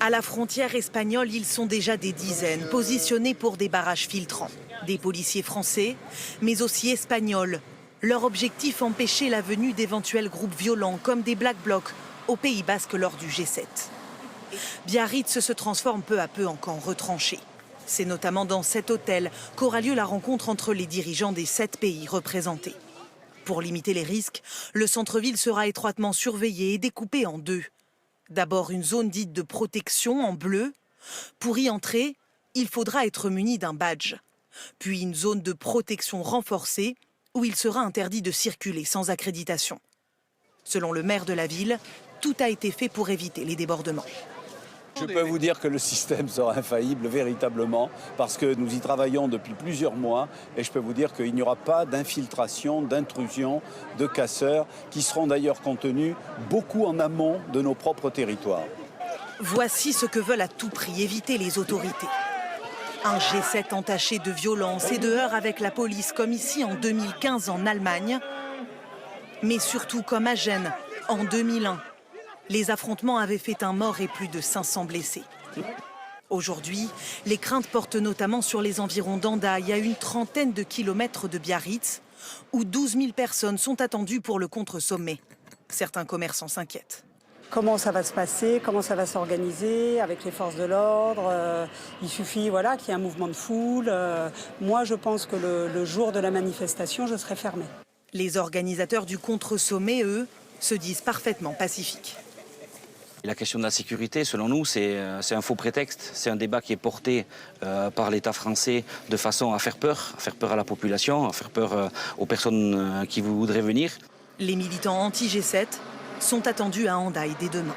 À la frontière espagnole, ils sont déjà des dizaines, positionnés pour des barrages filtrants. Des policiers français, mais aussi espagnols. Leur objectif, empêcher la venue d'éventuels groupes violents comme des Black Blocs au Pays Basque lors du G7. Biarritz se transforme peu à peu en camp retranché. C'est notamment dans cet hôtel qu'aura lieu la rencontre entre les dirigeants des 7 pays représentés. Pour limiter les risques, le centre-ville sera étroitement surveillé et découpé en deux. D'abord une zone dite de protection en bleu. Pour y entrer, il faudra être muni d'un badge. Puis une zone de protection renforcée où il sera interdit de circuler sans accréditation. Selon le maire de la ville, tout a été fait pour éviter les débordements. Je peux vous dire que le système sera infaillible véritablement parce que nous y travaillons depuis plusieurs mois et je peux vous dire qu'il n'y aura pas d'infiltration, d'intrusion, de casseurs qui seront d'ailleurs contenus beaucoup en amont de nos propres territoires. Voici ce que veulent à tout prix éviter les autorités. Un G7 entaché de violence et de heurts avec la police comme ici en 2015 en Allemagne, mais surtout comme à Gênes en 2001. Les affrontements avaient fait un mort et plus de 500 blessés. Aujourd'hui, les craintes portent notamment sur les environs d'Hendaye, à une trentaine de kilomètres de Biarritz, où 12 000 personnes sont attendues pour le contre-sommet. Certains commerçants s'inquiètent. Comment ça va se passer, comment ça va s'organiser avec les forces de l'ordre. Il suffit qu'il y ait un mouvement de foule. Moi, je pense que le jour de la manifestation, je serai fermée. Les organisateurs du contre-sommet, eux, se disent parfaitement pacifiques. La question de la sécurité, selon nous, c'est un faux prétexte. C'est un débat qui est porté par l'État français de façon à faire peur à la population, à faire peur aux personnes qui voudraient venir. Les militants anti-G7 sont attendus à Hendaye dès demain.